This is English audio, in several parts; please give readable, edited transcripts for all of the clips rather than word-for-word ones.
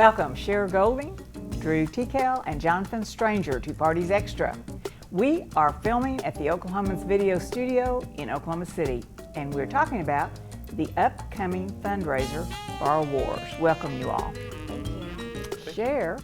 Welcome Cher Golding, Tekell and Jonathan Stranger to Parties Extra. We are filming at the Oklahoman's video studio in Oklahoma City, and we're talking about the upcoming fundraiser, Bar Wars. Welcome you all. Thank you. Cher,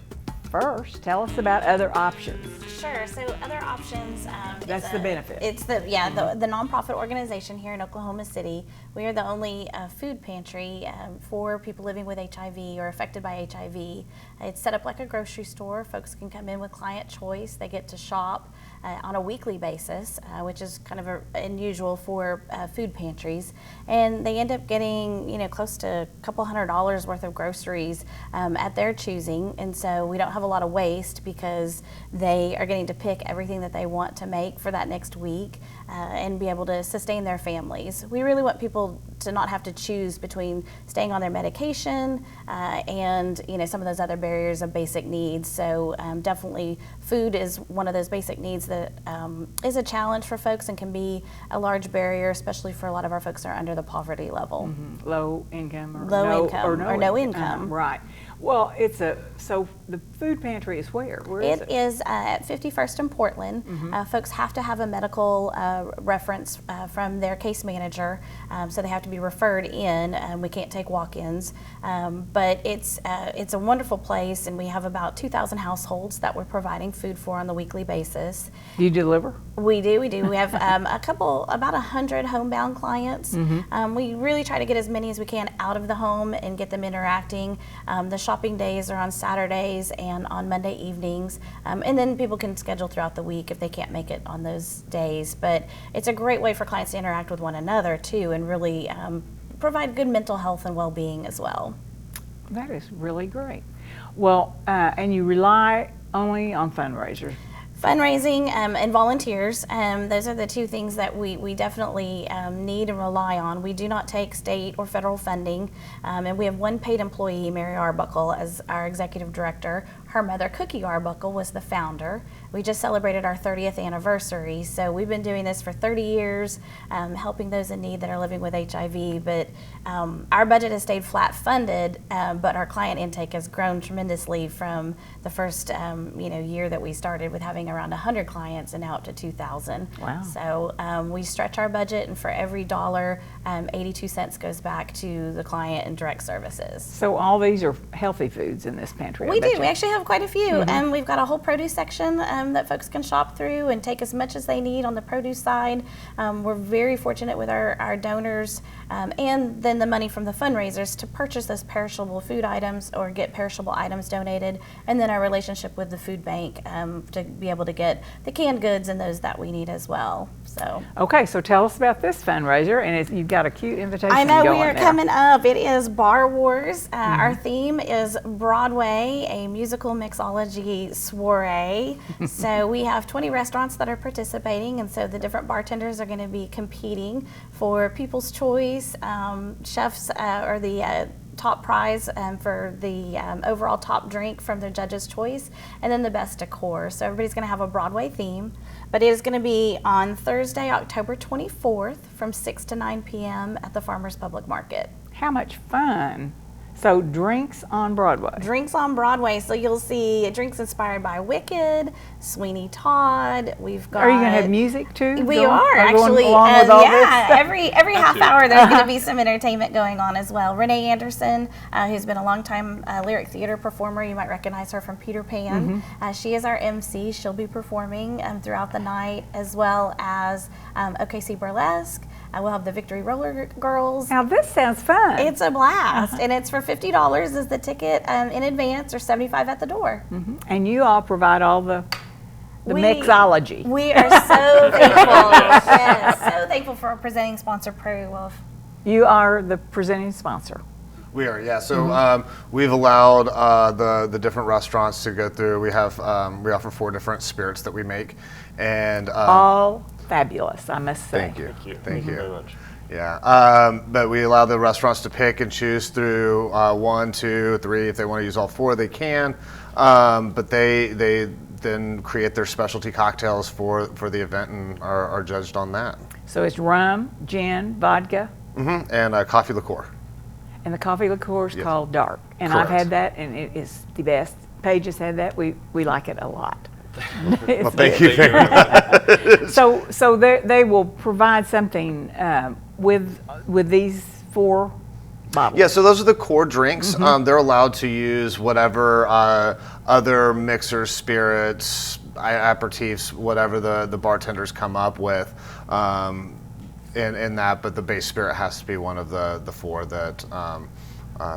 first, tell us about other options. Sure. So other options. That's the benefit. It's the nonprofit organization here in Oklahoma City. We are the only food pantry for people living with HIV or affected by HIV. It's set up like a grocery store. Folks can come in with client choice. They get to shop on a weekly basis, which is kind of unusual for food pantries. And they end up getting close to a couple $100 worth of groceries at their choosing. And so we don't have a lot of waste because they are getting to pick everything that they want to make for that next week and be able to sustain their families. We really want people to not have to choose between staying on their medication and some of those other barriers of basic needs. So definitely food is one of those basic needs that is a challenge for folks and can be a large barrier, especially for a lot of our folks that are under the poverty level. Mm-hmm. Low income or no income. Right. Well, so the food pantry is where? Where is it? It is at 51st and Portland. Mm-hmm. Folks have to have a medical reference from their case manager, so they have to be referred in. We can't take walk-ins, but it's a wonderful place, and we have about 2,000 households that we're providing food for on the weekly basis. Do you deliver? We do. We have about 100 homebound clients. Mm-hmm. We really try to get as many as we can out of the home and get them interacting. The shopping days are on Saturdays and on Monday evenings, and then people can schedule throughout the week if they can't make it on those days. But it's a great way for clients to interact with one another too, and really provide good mental health and well-being as well. That is really great. Well, and you rely only on fundraisers. Fundraising and volunteers, those are the two things that we definitely need and rely on. We do not take state or federal funding, and we have one paid employee, Mary Arbuckle, as our executive director. Her mother, Cookie Arbuckle, was the founder. We just celebrated our 30th anniversary, so we've been doing this for 30 years, helping those in need that are living with HIV. But our budget has stayed flat funded, but our client intake has grown tremendously from the first year that we started with having around 100 clients and now up to 2,000. Wow. So we stretch our budget, and for every dollar, 82 cents goes back to the client and direct services. So all these are healthy foods in this pantry? We do. We actually have quite a few. Mm-hmm. We've got a whole produce section that folks can shop through and take as much as they need on the produce side. We're very fortunate with our donors and then the money from the fundraisers to purchase those perishable food items or get perishable items donated, and then our relationship with the food bank to be able to get the canned goods and those that we need as well. So okay, so tell us about this fundraiser, and you've got a cute invitation. I know going we are there. coming up. It is Bar Wars. Our theme is Broadway, a musical mixology soiree. So we have 20 restaurants that are participating, and so the different bartenders are going to be competing for People's Choice, chefs, or the top prize for the overall top drink from the judge's choice, and then the best decor. So everybody's going to have a Broadway theme, but it is going to be on Thursday, October 24th from 6 to 9 p.m. at the Farmers Public Market. How much fun. So drinks on Broadway. Drinks on Broadway. So you'll see drinks inspired by Wicked, Sweeney Todd. We've got. Are you going to have music too? We are actually. Every half hour there's going to be some entertainment going on as well. Renee Anderson, who's been a longtime lyric theater performer, you might recognize her from Peter Pan. She is our MC. She'll be performing throughout the night, as well as OKC Burlesque. We'll have the Victory Roller Girls. Now this sounds fun. It's a blast, and it's for $50 is the ticket in advance, or $75 at the door. And you all provide all the mixology. We are so thankful. Yes, so thankful for our presenting sponsor, Prairie Wolf. You are the presenting sponsor. We are, yeah. So we've allowed the different restaurants to go through. We offer 4 different spirits that we make, and all fabulous, I must say. Thank you. Thank you very much. Yeah, but we allow the restaurants to pick and choose through 1, 2, 3. If they want to use all 4, they can. But they then create their specialty cocktails for the event and are judged on that. So it's rum, gin, vodka, and coffee liqueur. And the coffee liqueur is Yes. called Dark. And I've Correct. had that, and it is the best. Paige has had that. We like it a lot. Well, thank you very much. So they will provide something with these 4 bottles. Yeah, so those are the core drinks. They're allowed to use whatever other mixers, spirits, aperitifs, whatever the bartenders come up with in that, but the base spirit has to be one of the 4 that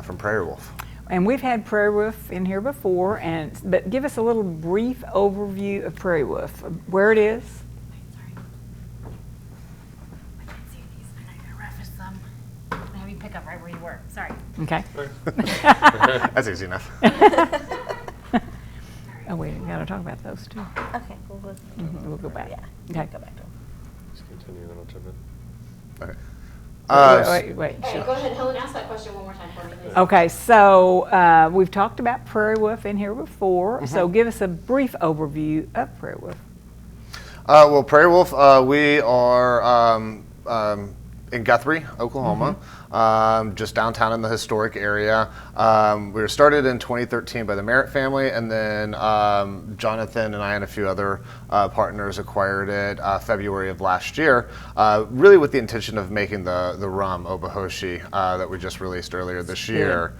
from Prairie Wolf. And we've had Prairie Wolf in here before, but give us a little brief overview of Prairie Wolf, where it is. Maybe pick up right where you were. Sorry. Okay. That's easy enough. Oh, we got to talk about those too. Okay, We'll go back. Yeah, Okay. go back to them. Just continue, then I'll jump in. Okay. Wait. Hey, go ahead, Helen, ask that question one more time for me, please. Okay, so we've talked about Prairie Wolf in here before. So give us a brief overview of Prairie Wolf. Well, Prairie Wolf, we are in Guthrie, Oklahoma, just downtown in the historic area. We were started in 2013 by the Merritt family, and then Jonathan and I and a few other partners acquired it February of last year, really with the intention of making the rum Oklahoman that we just released earlier this year.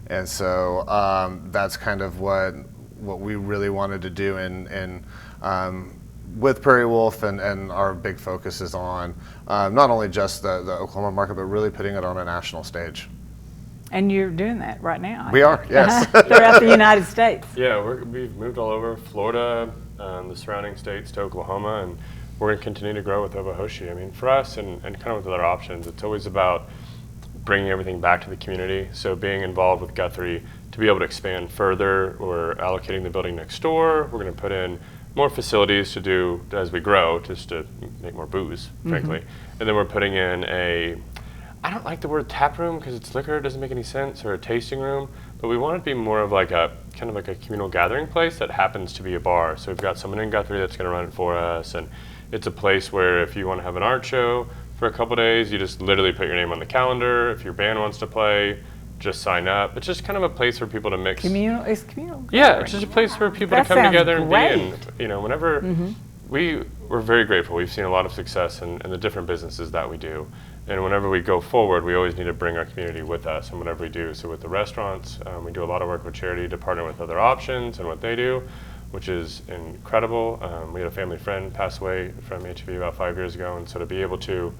And so that's kind of what we really wanted to do in with Prairie Wolf, and our big focus is on not only just the Oklahoma market, but really putting it on a national stage. And you're doing that right now. We are, yes. Throughout the United States. Yeah, we've moved all over Florida, the surrounding states to Oklahoma, and we're going to continue to grow with Oklahoman. I mean, for us and kind of with other options, it's always about bringing everything back to the community. So being involved with Guthrie to be able to expand further, we're allocating the building next door. We're going to put in more facilities to do as we grow, just to make more booze, frankly. And then we're putting in I don't like the word tap room because it's liquor, it doesn't make any sense, or a tasting room, but we want it to be more of like a kind of like a communal gathering place that happens to be a bar. So we've got someone in Guthrie that's going to run it for us, and it's a place where if you want to have an art show for a couple days, you just literally put your name on the calendar. If your band wants to play, just sign up. It's just kind of a place for people to mix. It's communal. Yeah, it's just a place for people That to come sounds together and great. be in. You know, whenever we're very grateful. We've seen a lot of success in the different businesses that we do. And whenever we go forward, we always need to bring our community with us and whatever we do. So with the restaurants, we do a lot of work with charity to partner with other options and what they do, which is incredible. We had a family friend pass away from HIV about 5 years ago, and so to be able to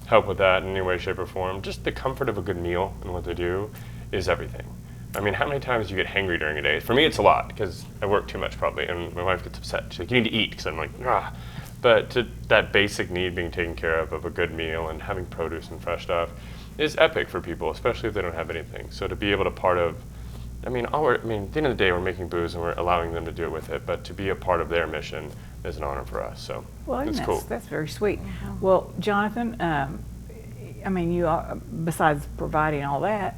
help with that in any way, shape, or form, just the comfort of a good meal and what they do is everything. I mean, how many times do you get hangry during a day? For me, it's a lot because I work too much probably, and my wife gets upset. She's like, you need to eat, because I'm like, ah. But that basic need being taken care of a good meal and having produce and fresh stuff is epic for people, especially if they don't have anything. So to be able to at the end of the day, we're making booze and we're allowing them to do it with it, but to be a part of their mission is an honor for us. So it's cool. That's very sweet. Well, Jonathan, I mean, you are, besides providing all that,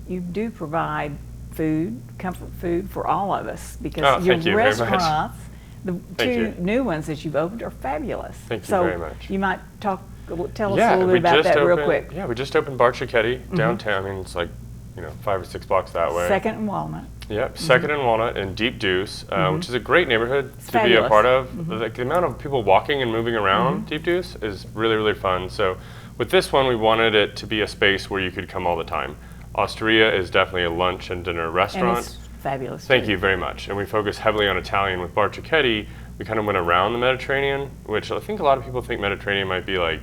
you do provide food, comfort food for all of us, because thank you your very much. restaurants, the Thank two you. new ones that you've opened, are fabulous. Thank you so very much. You might tell us a little bit we about just that real opened- quick. Yeah, we just opened Bar Chiquetti downtown. I mean, it's like 5 or 6 blocks that way. Second and Walnut. Yep, Second and Walnut in Deep Deuce, which is a great neighborhood to be fabulous. a part of. Like, the amount of people walking and moving around Deep Deuce is really, really fun. So with this one, we wanted it to be a space where you could come all the time. Osteria is definitely a lunch and dinner restaurant. And it's fabulous. Thank too. you very much. And we focus heavily on Italian. With Bar Chiquetti, we kind of went around the Mediterranean, which I think a lot of people think Mediterranean might be like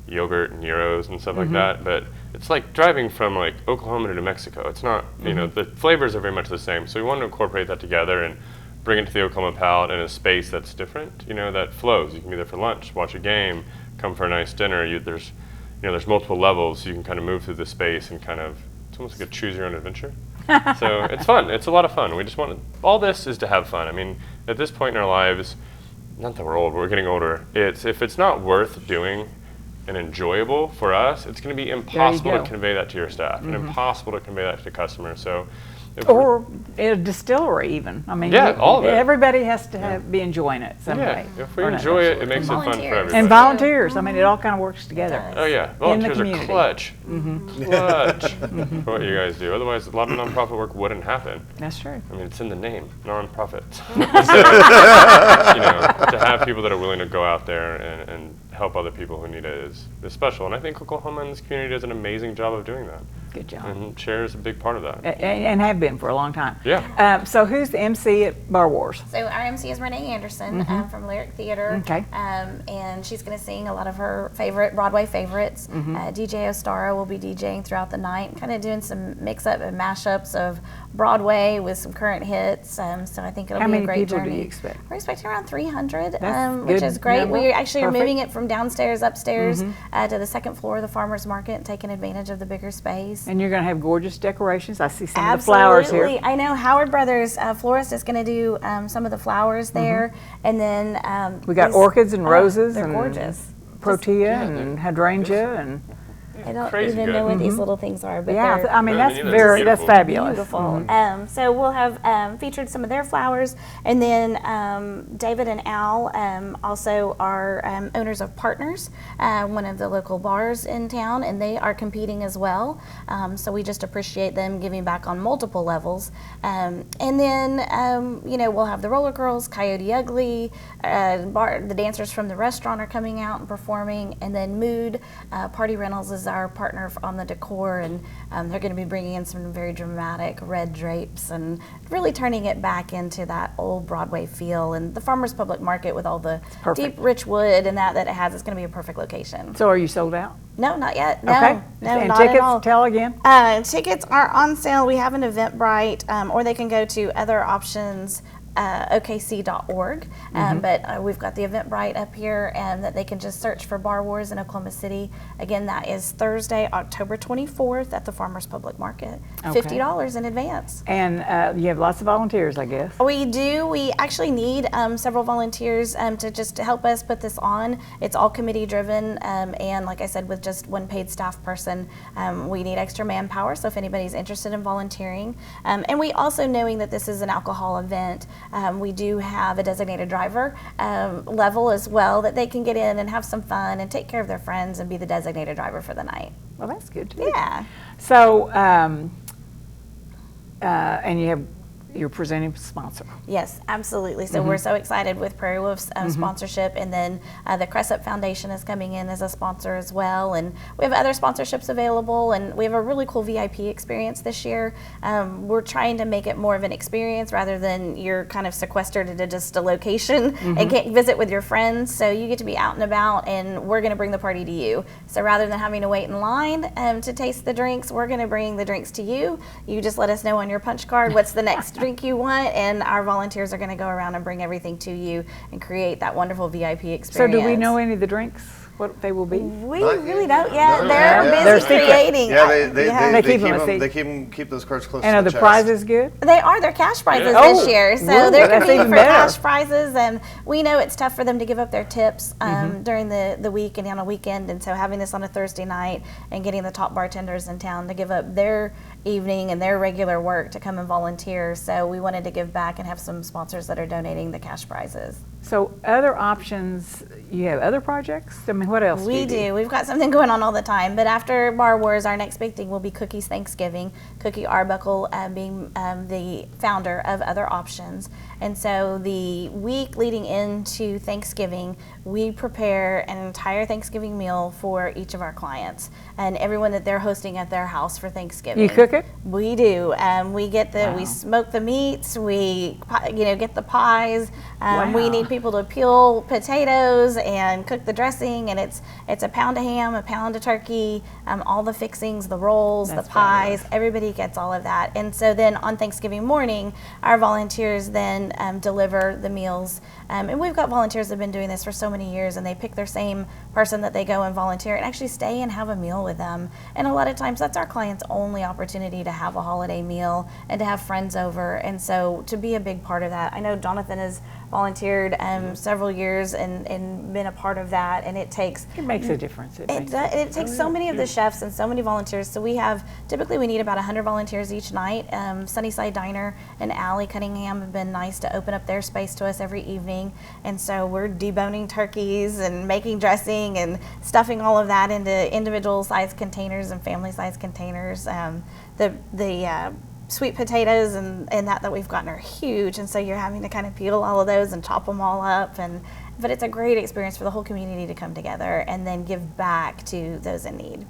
yogurt and gyros and stuff like that, but it's like driving from like Oklahoma to New Mexico. It's not, the flavors are very much the same. So we wanted to incorporate that together and bring it to the Oklahoma palate in a space that's different, that flows. You can be there for lunch, watch a game, come for a nice dinner. There's multiple levels, so you can kind of move through the space and it's almost like a choose your own adventure. So it's fun. It's a lot of fun. We just all this is to have fun. I mean, at this point in our lives, not that we're old, but we're getting older. If it's not worth doing and enjoyable for us, it's going to be impossible to convey that to your staff and impossible to convey that to the customer. So Or a distillery even. I mean, Yeah, all of it. everybody has to be enjoying it some Yeah, way. if we or another. enjoy it, it makes it fun for Volunteers. everybody. And volunteers. I mean, it all kind of works together. Oh yeah, in the volunteers are community. clutch. Clutch for what you guys do. Otherwise, a lot of nonprofit work wouldn't happen. That's true. I mean, it's in the name, nonprofit. So, to have people that are willing to go out there and help other people who need it is special. And I think Oklahoman's community does an amazing job of doing that. Good job. And Cher is a big part of that. And have been for a long time. Yeah. So who's the MC at Bar Wars? So our MC is Renee Anderson from Lyric Theater. Okay. And she's going to sing a lot of her favorite Broadway favorites. DJ Ostara will be DJing throughout the night, kind of doing some mix-up and mashups of Broadway with some current hits. So I think it'll How be many a great people journey. do you expect? We're expecting around 300, That's which good is great. number. We actually are Perfect. moving it from downstairs upstairs to the second floor of the farmers market and taking advantage of the bigger space. And you're going to have gorgeous decorations. I see some of the flowers here. Absolutely. I know Howard Brothers Florist is going to do some of the flowers there, and then We got these- orchids and roses They're and gorgeous. protea and hydrangea and I don't crazy even good. know what these little things are, but yeah. they're I mean No, that's me neither. very that's Beautiful. fabulous. beautiful. So we'll have featured some of their flowers, and then David and Al also are owners of Partners, one of the local bars in town, and they are competing as well. So we just appreciate them giving back on multiple levels. And then we'll have the Roller Girls, Coyote Ugly, the dancers from the restaurant are coming out and performing, and then Mood Party Rentals is our partner on the decor, and they're going to be bringing in some very dramatic red drapes and really turning it back into that old Broadway feel. And the Farmers Public Market with all the perfect. deep rich wood and that it has, it's going to be a perfect location. So are you sold out? No, not yet. No, Okay. no, And not tickets, at all. tell again. Tickets are on sale. We have an Eventbrite, or they can go to other options. OKC.org, but we've got the Eventbrite up here, and that they can just search for Bar Wars in Oklahoma City. Again, that is Thursday, October 24th at the Farmers Public Market. Okay. $50 in advance. And you have lots of volunteers, I guess. We do. We actually need several volunteers to help us put this on. It's all committee driven, and like I said, with just one paid staff person, we need extra manpower. So if anybody's interested in volunteering, and we also, knowing that this is an alcohol event, we do have a designated driver level as well, that they can get in and have some fun and take care of their friends and be the designated driver for the night. Well, that's good too. Yeah. So, and you're presenting sponsor. Yes, absolutely. So we're so excited with Prairie Wolf's sponsorship, and then the Cressup Foundation is coming in as a sponsor as well, and we have other sponsorships available, and we have a really cool VIP experience this year. We're trying to make it more of an experience rather than you're kind of sequestered into just a location and can't visit with your friends. So you get to be out and about, and we're going to bring the party to you. So rather than having to wait in line to taste the drinks, we're going to bring the drinks to you. You just let us know on your punch card what's the next drink you want, and our volunteers are going to go around and bring everything to you and create that wonderful VIP experience. So do we know any of the drinks, what they will be? We Not really yet. don't yet. No, They're yeah. busy They're secret. creating. Yeah, They keep them a secret. they keep those cards close And to are the the chest. prizes good? They are. They're cash prizes Yeah. this Oh, year. So ooh, they're that's competing even for better. cash prizes, and we know it's tough for them to give up their tips during the week and on a weekend. And so having this on a Thursday night and getting the top bartenders in town to give up their evening and their regular work to come and volunteer. So we wanted to give back and have some sponsors that are donating the cash prizes. So other options, you have other projects? I mean, what else We do you do. We've got something going on all the time. But after Bar Wars, our next big thing will be Cookies Thanksgiving. Cookie Arbuckle being the founder of Other Options. And so the week leading into Thanksgiving, we prepare an entire Thanksgiving meal for each of our clients and everyone that they're hosting at their house for Thanksgiving. You cook it? We do. We get we smoke the meats. We get the pies. We Wow. need people to peel potatoes and cook the dressing, and it's a pound of ham, a pound of turkey, all the fixings, the rolls, That's the pies. fabulous. Everybody gets all of that. And so then on Thanksgiving morning, our volunteers then deliver the meals. And we've got volunteers that have been doing this for so many years, and they pick their same person that they go and volunteer and actually stay and have a meal with them. And a lot of times that's our clients' only opportunity to have a holiday meal and to have friends over. And so to be a big part of that, I know Jonathan is volunteered several years and been a part of that, and it takes It makes a difference. it takes so many of the chefs and so many volunteers. So typically we need about 100 volunteers each night. Sunnyside Diner and Allie Cunningham have been nice to open up their space to us every evening, and so we're deboning turkeys and making dressing and stuffing all of that into individual size containers and family size containers. The sweet potatoes and that we've gotten are huge, and so you're having to kind of peel all of those and chop them all up, but it's a great experience for the whole community to come together and then give back to those in need.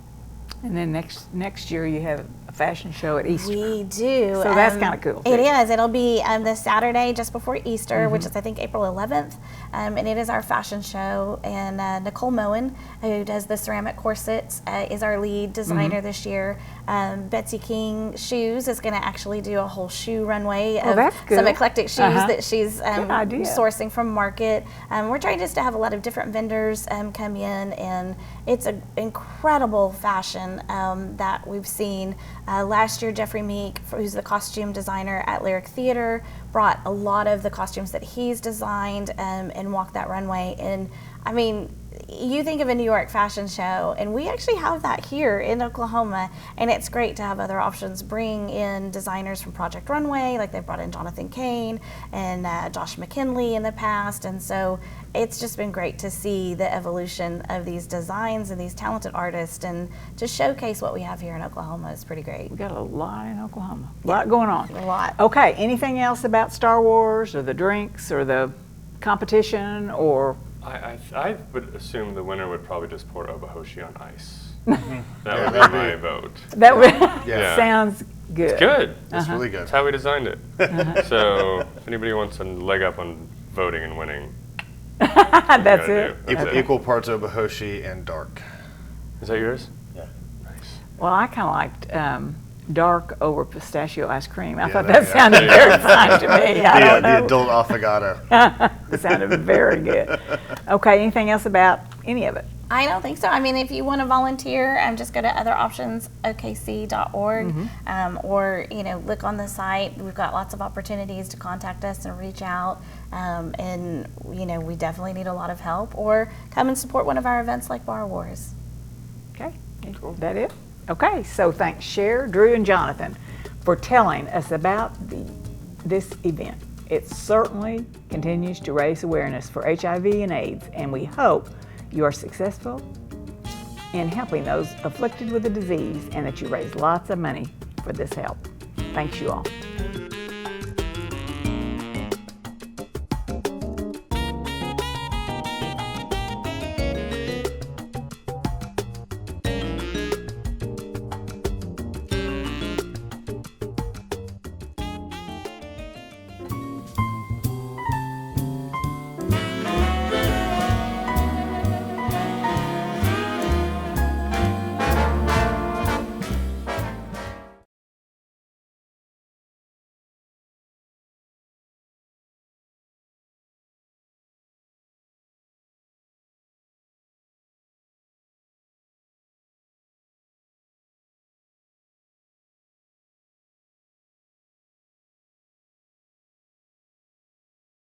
And then next year you have a fashion show at Easter. We do. So that's kind of cool. It is. It'll be this Saturday just before Easter, which is I think April 11th, and it is our fashion show. And Oklahoman, who does the ceramic corsets, is our lead designer this year. Betsy King Shoes is going to actually do a whole shoe runway of that's good. some eclectic shoes that she's idea. sourcing from market. We're trying just to have a lot of different vendors come in, and it's an incredible fashion that we've seen. Last year, Jeffrey Meek, who's the costume designer at Lyric Theater, brought a lot of the costumes that he's designed and walked that runway. And I mean, you think of a New York fashion show, and we actually have that here in Oklahoma, and it's great to have other options. Bring in designers from Project Runway, like they've brought in Jonathan Kane and Josh McKinley in the past, and so it's just been great to see the evolution of these designs and these talented artists, and to showcase what we have here in Oklahoma is pretty great. We got a lot in Oklahoma. A lot going on. A lot. Okay, anything else about Star Wars or the drinks or the competition or? I would assume the winner would probably just pour Obahoshi on ice. That would be my vote. That would Yeah. sounds good. It's good. It's really good. That's how we designed it. So if anybody wants a leg up on voting and winning, That's it. Equal parts Obahoshi and dark. Is that yours? Yeah. Nice. Well, I kind of liked dark over pistachio ice cream. I Yeah, thought that- that sounded very fine to me. I don't The know. adult affogato. It sounded very good. Okay, anything else about any of it? I don't think so. I mean, if you want to volunteer, just go to otheroptionsokc.org, or look on the site. We've got lots of opportunities to contact us and reach out, and we definitely need a lot of help. Or come and support one of our events like Bar Wars. Okay, is that it? Okay, so thanks Cher, Drew, and Jonathan for telling us about this event. It certainly continues to raise awareness for HIV and AIDS, and we hope you are successful in helping those afflicted with the disease and that you raise lots of money for this help. Thanks you all.